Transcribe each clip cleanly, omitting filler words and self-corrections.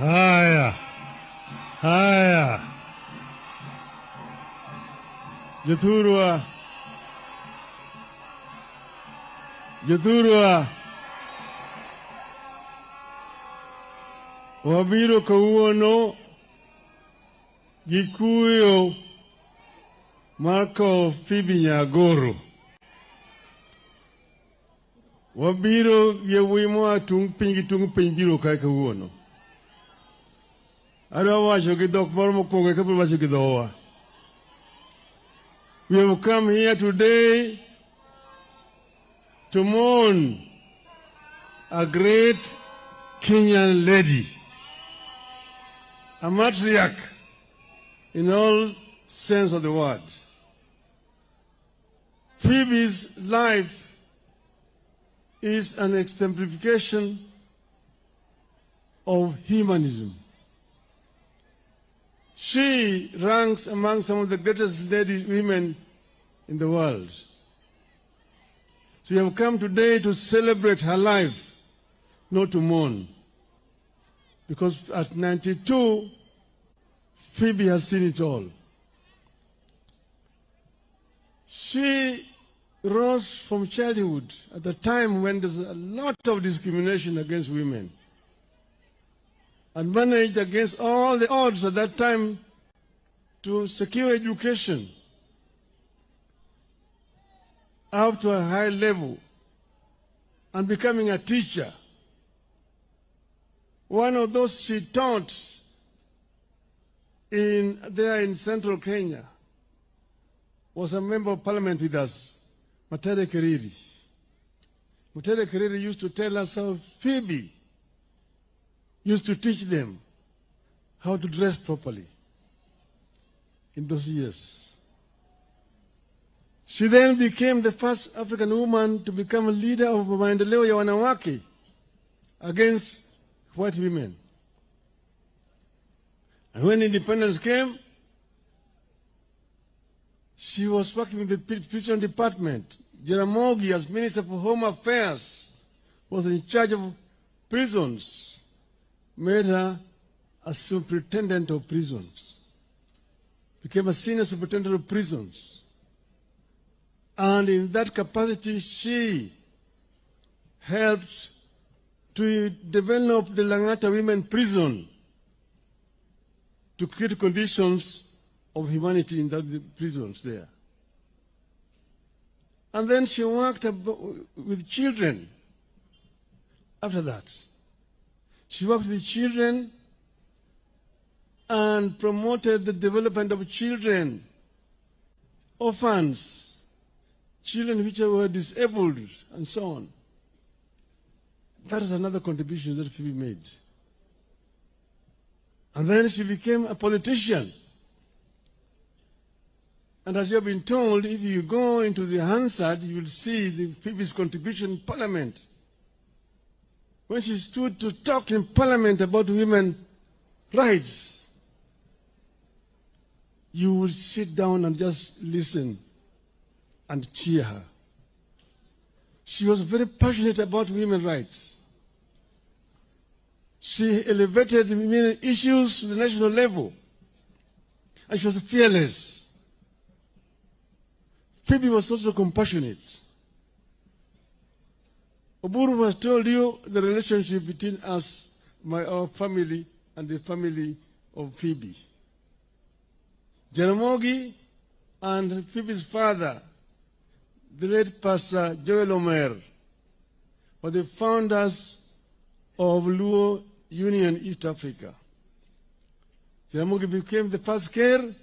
Haya, haya, Jothurwa, wabiro kawuono gi kuyo mar kowo Phoebe Nyagoro. Wabiro yewuoyi moa tung piny gi tung piny biro kae kawuono. Adwa wacho gi dhok moro mokwongo kabiro wacho gi dhowa. We have come here today to mourn a great Kenyan lady, a matriarch in all sense of the word. Phoebe's life is an exemplification of humanism. She ranks among some of the greatest women in the world. So we have come today to celebrate her life, not to mourn. Because at 92, Phoebe has seen it all. She rose from childhood at the time when there's a lot of discrimination against women, and managed against all the odds at that time to secure education up to a high level and becoming a teacher. One of those she taught there in central Kenya was a member of parliament with us, Matere Keriri. Matere Keriri used to tell us how Phoebe used to teach them how to dress properly in those years. She then became the first African woman to become a leader of maendeleo ya wanawake against white women. And when independence came, she was working with the prison department. Jaramogi, as Minister for Home Affairs, was in charge of prisons, made her a superintendent of prisons, became a senior superintendent of prisons. And in that capacity, she helped to develop the Langata Women Prison to create conditions of humanity in the prisons there. And then she worked with children after that. She worked with children and promoted the development of children, orphans, children which were disabled, and so on. That is another contribution that Phoebe made. And then she became a politician. And as you have been told, if you go into the Hansard, you will see Phoebe's contribution in Parliament. When she stood to talk in Parliament about women's rights, you would sit down and just listen and cheer her. She was very passionate about women's rights. She elevated women's issues to the national level, and she was fearless. Phoebe was also compassionate. Oburu has told you the relationship between us, our family, and the family of Phoebe. Jaramogi and Phoebe's father, the late Pastor Joel Omer, were the founders of Luo Union East Africa. Jaramogi became the first Ker.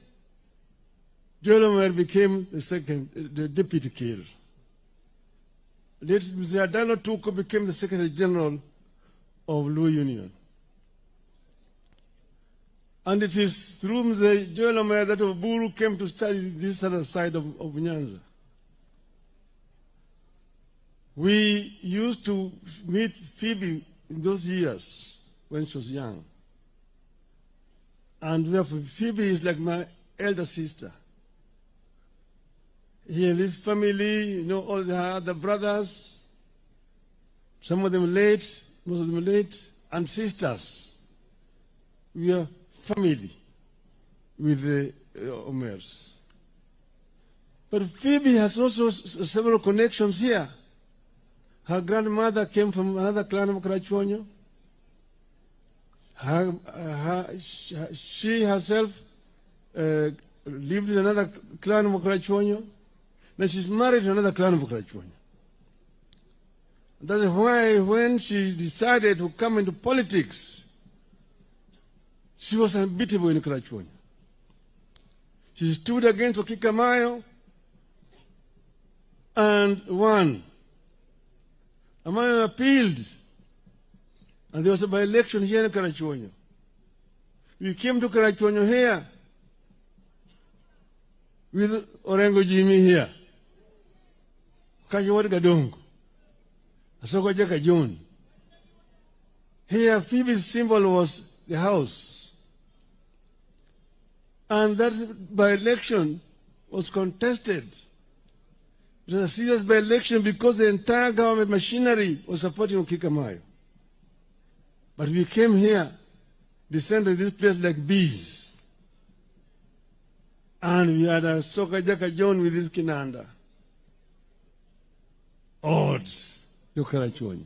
Joel Omer became the deputy Ker. Late Mr. Adano Tuko became the Secretary General of Luo Union. And it is through Mr. Joel Omer that Oburu came to study this other side of Nyanza. We used to meet Phoebe in those years when she was young. And therefore, Phoebe is like my elder sister. Here in this family, all her other brothers, some of them late, most of them late, and sisters. we are family with the Omers. But Phoebe has also several connections here. Her grandmother came from another clan of Karachuonyo. She herself lived in another clan of Karachuonyo. Then she's married to another clan of Karachuonyo. That's why when she decided to come into politics, she was unbeatable in Karachuonyo. She stood against Okikamayo and won. Amayo appealed, and there was a by-election here in Karachuonyo. We came to Karachuonyo here with Orengo Jimmy here. Kajiwad Gadongo. Asoko Jaka John. Here, Phoebe's symbol was the house. And that by-election was contested. It was a serious by-election because the entire government machinery was supporting Okikamayo. But we came here, descended this place like bees. And we had a Soka Jaka John with his kinanda. Odds. Yokarachuonyo.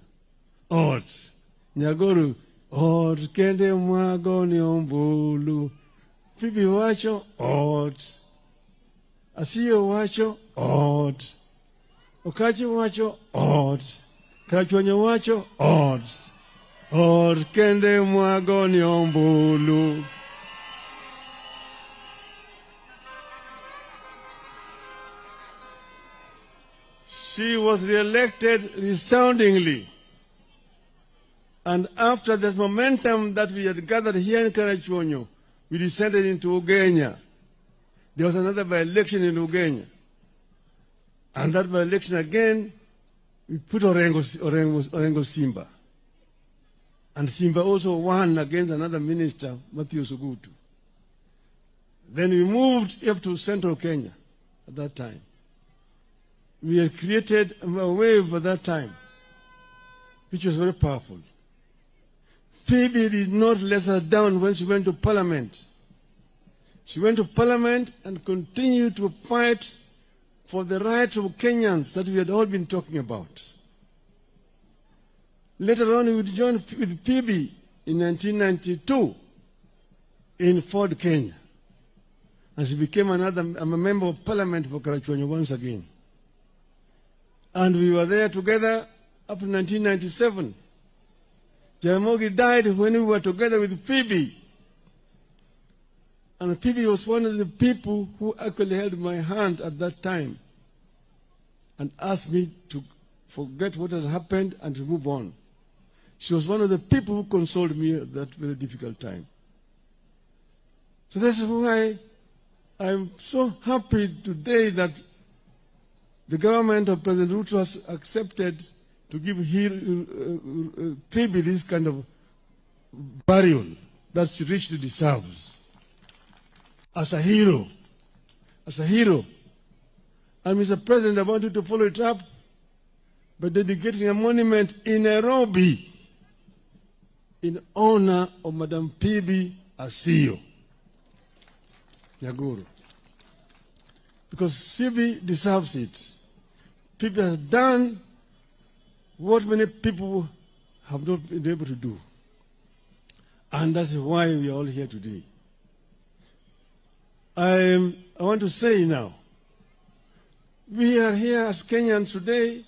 Odds. Nyagoro. Odds. Kende mwago ni ombulu. Phoebe wacho. Odds. Asiyo wacho. Odds. Okachi wacho. Odds. Karachuonyo wacho. Odds. Odds. Kende mwago ni ombulu. She was re-elected resoundingly. And after this momentum that we had gathered here in Karachuonyo, we descended into Ugenya. There was another by-election in Ugenya. And that by-election again, we put Orengo Simba. And Simba also won against another minister, Matthew Sugutu. Then we moved up to central Kenya at that time. We had created a wave at that time, which was very powerful. Phoebe did not let us down when she went to Parliament. She went to Parliament and continued to fight for the rights of Kenyans that we had all been talking about. Later on, we would join with Phoebe in 1992 in Ford, Kenya. And she became a member of Parliament for Karachuonyo once again. And we were there together up to 1997. Jaramogi died when we were together with Phoebe. And Phoebe was one of the people who actually held my hand at that time and asked me to forget what had happened and to move on. She was one of the people who consoled me at that very difficult time. So that's why I'm so happy today that the government of President Ruto has accepted to give Phoebe this kind of burial that she richly deserves. As a hero. As a hero. And Mr. President, I want you to follow it up by dedicating a monument in Nairobi in honor of Madam Phoebe Asiyo. Nyaguru. Because Phoebe deserves it. Phoebe has done what many people have not been able to do. And that's why we are all here today. I want to say now, we are here as Kenyans today.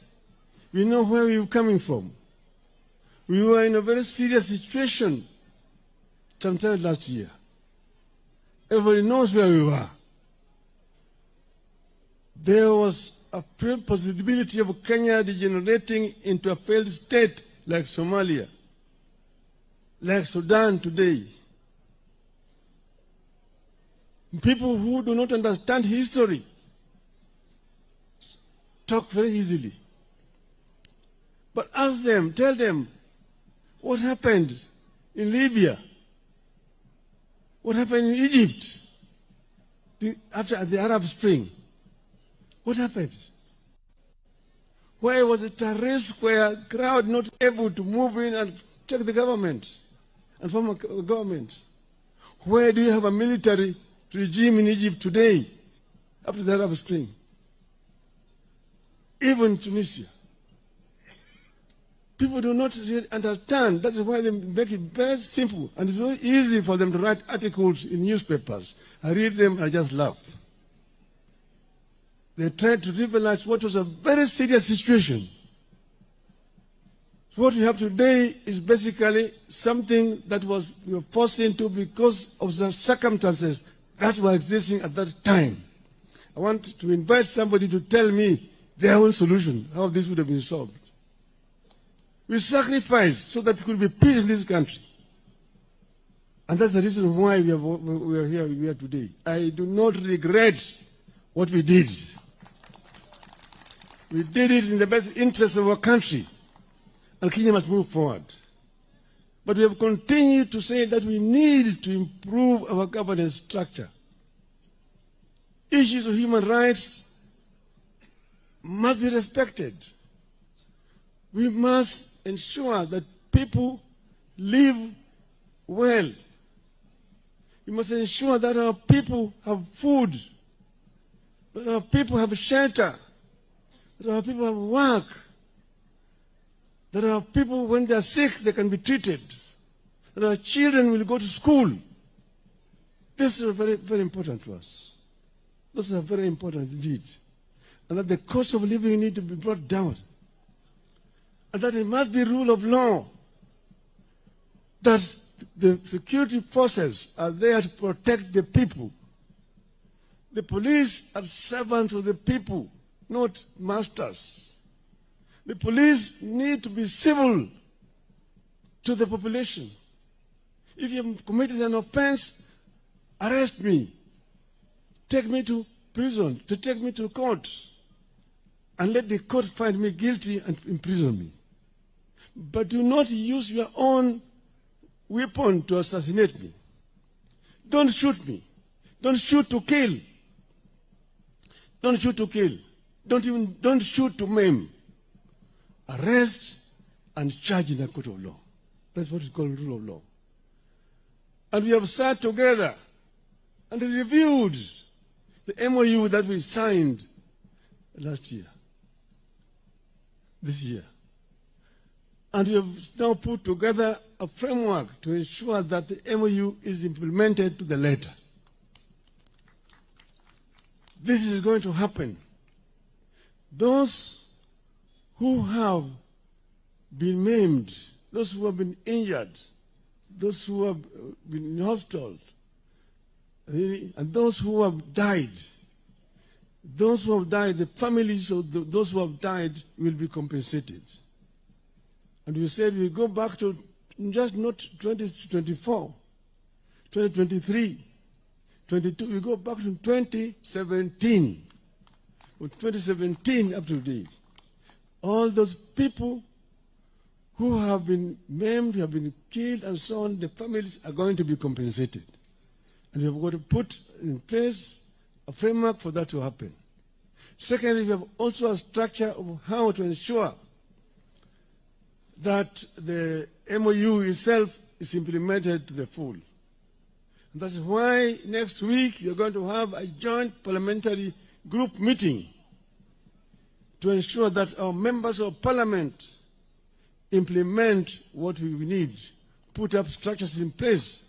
We know where we are coming from. We were in a very serious situation sometime last year. Everybody knows where we were. There was a possibility of Kenya degenerating into a failed state like Somalia, like Sudan today. People who do not understand history talk very easily. But ask them, tell them, what happened in Libya? What happened in Egypt after the Arab Spring? What happened? Why was it a risk where a crowd not able to move in and take the government and form a government? Where do you have a military regime in Egypt today, after the Arab Spring? Even Tunisia. People do not really understand. That is why they make it very simple. And it's very easy for them to write articles in newspapers. I read them and I just laugh. They tried to trivialize what was a very serious situation. So what we have today is basically something that we were forced into because of the circumstances that were existing at that time. I want to invite somebody to tell me their own solution, how this would have been solved. We sacrificed so that there could be peace in this country. And that's the reason why we are here today. I do not regret what we did. We did it in the best interest of our country. And Kenya must move forward. But we have continued to say that we need to improve our governance structure. Issues of human rights must be respected. We must ensure that people live well. We must ensure that our people have food, that our people have shelter, that our people have work, that our people, when they are sick, they can be treated, that our children will go to school. This is very, very important to us. This is very important indeed. And that the cost of living need to be brought down. And that it must be rule of law. That the security forces are there to protect the people. The police are servants of the people, not masters. The police need to be civil to the population. If you have committed an offense, arrest me. Take me to prison, take me to court. And let the court find me guilty and imprison me. But do not use your own weapon to assassinate me. Don't shoot me. Don't shoot to kill. Don't shoot to kill. Don't shoot to maim. Arrest and charge in a court of law. That's what is called rule of law. And we have sat together and reviewed the MOU that we signed last year, this year. And we have now put together a framework to ensure that the MOU is implemented to the letter. This is going to happen. Those who have been maimed, those who have been injured, those who have been in hospital, and those who have died, the families of those who have died will be compensated. And we said we go back to just not 2024, 2023, 22, we go back to 2017. From 2017 up to today, all those people who have been maimed, who have been killed and so on, the families are going to be compensated. And we have got to put in place a framework for that to happen. Secondly, we have also a structure of how to ensure that the MOU itself is implemented to the full. And that's why next week you're going to have a joint parliamentary group meeting to ensure that our members of parliament implement what we need, put up structures in place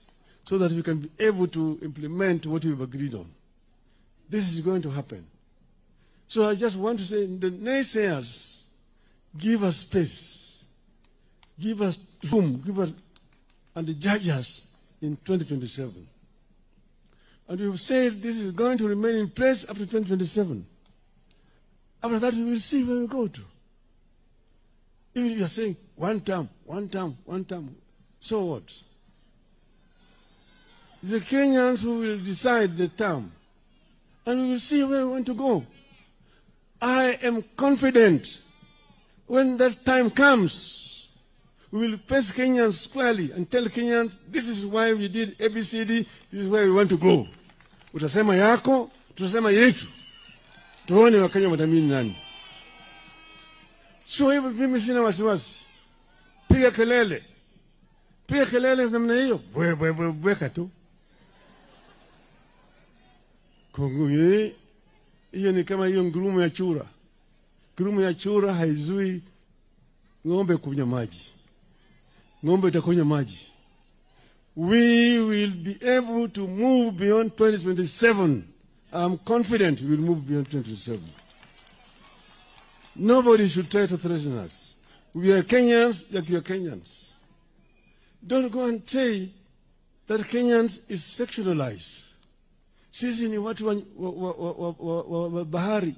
so that we can be able to implement what we've agreed on. This is going to happen. So I just want to say, the naysayers, give us space, give us room, and judge us in 2027. And we've said this is going to remain in place up to 2027. After that, we will see where we go to. Even if you are saying one term, so what? It's the Kenyans who will decide the term. And we will see where we want to go. I am confident when that time comes, we will face Kenyans squarely and tell Kenyans, this is why we did ABCD, this is where we want to go. Utasema yako, tutasema yetu. Tuone Wakenya watamini nani. So hivyo mimi sina wasiwasi. Piga kelele namna hiyo, bweka tu. Kunguni, hiyo ni kama hiyo ngurumo ya chura. Ngurumo ya chura haizui ng'ombe kunywa maji. Ng'ombe itakunywa maji. We will be able to move beyond 2027. I'm confident we will move beyond 2027. Nobody should try to threaten us. We are Kenyans like you are Kenyans. Don't go and say that Kenyans is sexualized. Sisi ni watu wa bahari.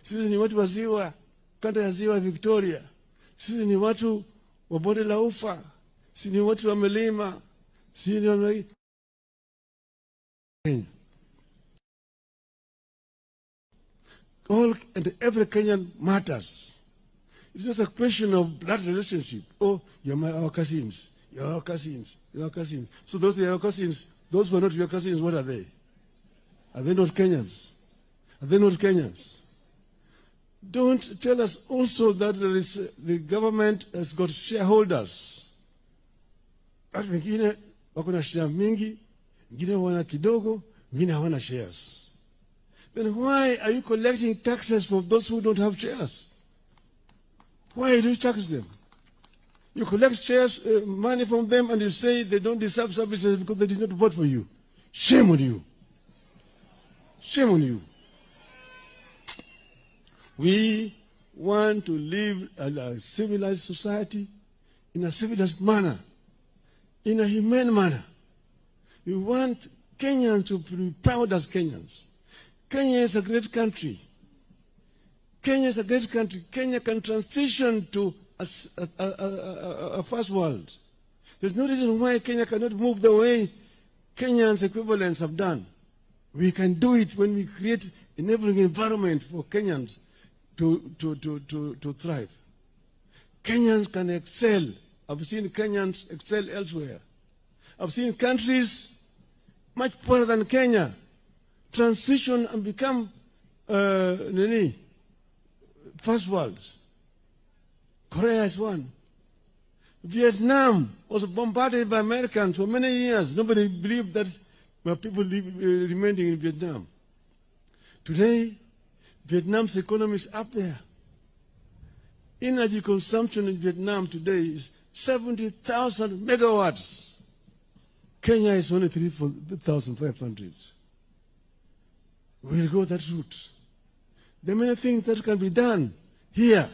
Sisi ni watu wa ziwa, kanda ya ziwa Victoria. Sisi ni watu wa bonde la ufa. Sisi ni watu wa milima. Sisi ni watu all and every Kenyan matters. It's not a question of blood relationship. Oh, you're our cousins. You're our cousins. You're our cousins. So those are your cousins. Those who are not your cousins, what are they? Are they not Kenyans? Are they not Kenyans? Don't tell us also that there is, the government has got shareholders. Watu wengine wako na share mingi, wengine wana kidogo, wengine hawana shares. Then why are you collecting taxes from those who don't have shares? Why do you tax them? You collect shares, money from them, and you say they don't deserve services because they did not vote for you. Shame on you. Shame on you. We want to live in a civilized society, in a civilized manner, in a humane manner. We want Kenyans to be proud as Kenyans. Kenya is a great country. Kenya is a great country. Kenya can transition to a first world. There's no reason why Kenya cannot move the way Kenyans equivalents have done. We can do it when we create enabling environment for Kenyans to thrive. Kenyans can excel. I've seen Kenyans excel elsewhere. I've seen countries much poorer than Kenya transition and become first world. Korea is one. Vietnam was bombarded by Americans for many years. Nobody believed that people remaining in Vietnam. Today, Vietnam's economy is up there. Energy consumption in Vietnam today is 70,000 megawatts. Kenya is only 3,500. We'll go that route. There are many things that can be done here.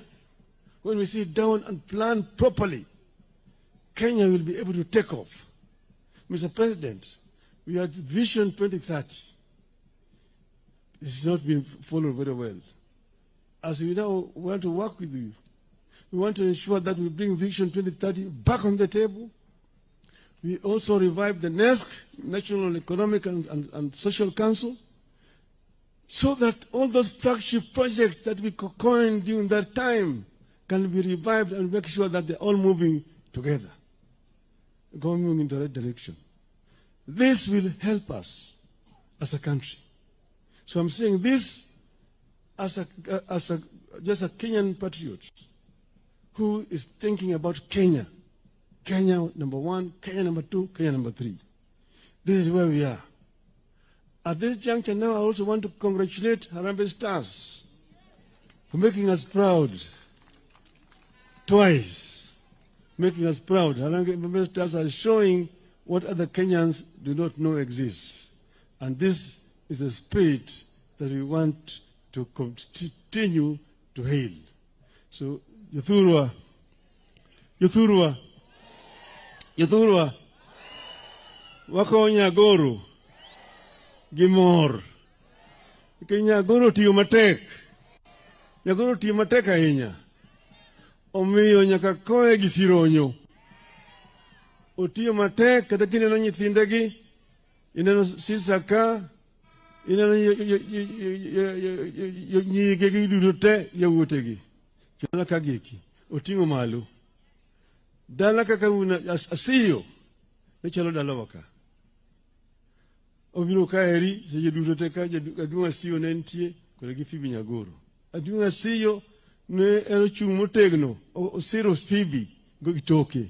When we sit down and plan properly, Kenya will be able to take off. Mr. President, we had Vision 2030. This has not been followed very well. As we now want to work with you, we want to ensure that we bring Vision 2030 back on the table. We also revive the NESC, National Economic and Social Council, so that all those flagship projects that we coined during that time can be revived and make sure that they're all moving together, going in the right direction. This will help us as a country. So I'm saying this as just a Kenyan patriot who is thinking about Kenya. Kenya number one, Kenya number two, Kenya number three. This is where we are. At this juncture now, I also want to congratulate Harambee Stars for making us proud twice. Making us proud. Harambee Stars are showing what other Kenyans do not know exists. And this is the spirit that we want to continue to hail. So, Yathurwa, wako Nyagoro, Gimor. Nyagoro tiyo matek. Nyagoro tiyo matek ahinya. Omiyo nyaka koe gi sironyo. Otiyo matek kata kineno nyithindegi, ineno sisaka, ineno nyigegi duto te yawuotegi. Chona kagiki. Oting'o malo. Dala kaka Asiyo. Nechalo dala waka. Obiro kaeri, seje duto te ka Aduong' Asiyo ne nitie kod gi Phoebe Nyagoro. Aduong' Asiyo ne en ochung' motegno, osiro Phoebe go gi toke.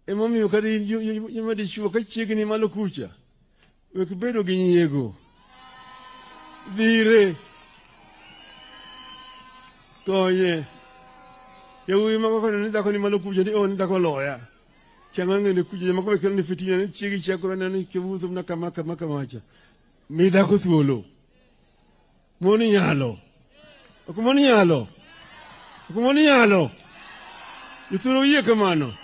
Emomiyo kata in madichuo ka chiegni malo kucha, wek bedo gi nyiego. dire konye yawuoyi mako kono ni dhako ni malo kuja ni on dhako loya changange ni kuja mako kelo ni fitina ni chigi chako na ni kibuthu na kamacha mi dhako thuolo moni nyalo yuthulo uye kamano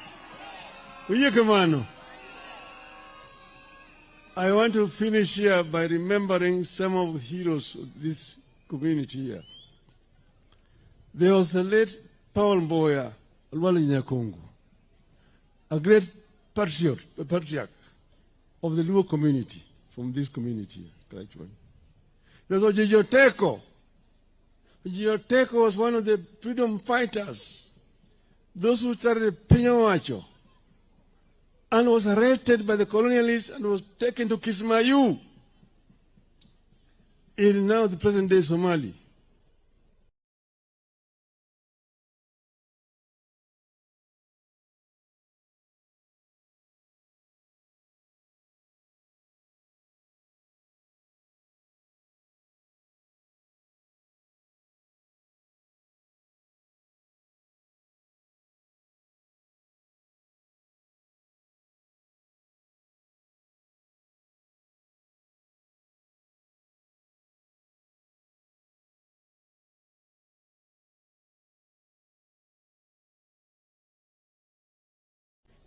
I want to finish here by remembering some of the heroes of this community here. There was the late Paul Mboya, Alwali Nyakongo, a great patriarch of the Luo community, from this community here. There was Jijoteko. Jijoteko was one of the freedom fighters, those who started Penyawacho, and was arrested by the colonialists and was taken to Kismayu in now the present-day Somali.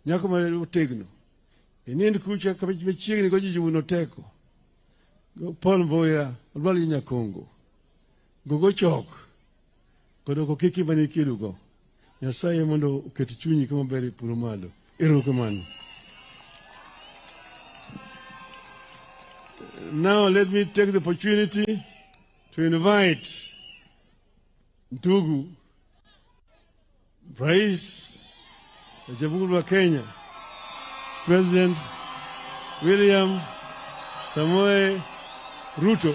Nyako mare utegno. Enien kucha kama chiegni go jijuno teko. Go Paul Mboya, Alwali Nyakongo. Go chok. Kodo ko kiki mani kirugo. Nyasaye mondo uketi chunyi kama beri puro malo. Erokamano. Now let me take the opportunity to invite ndugu Rais wa Jamhuri ya Kenya, President William Samoei Ruto.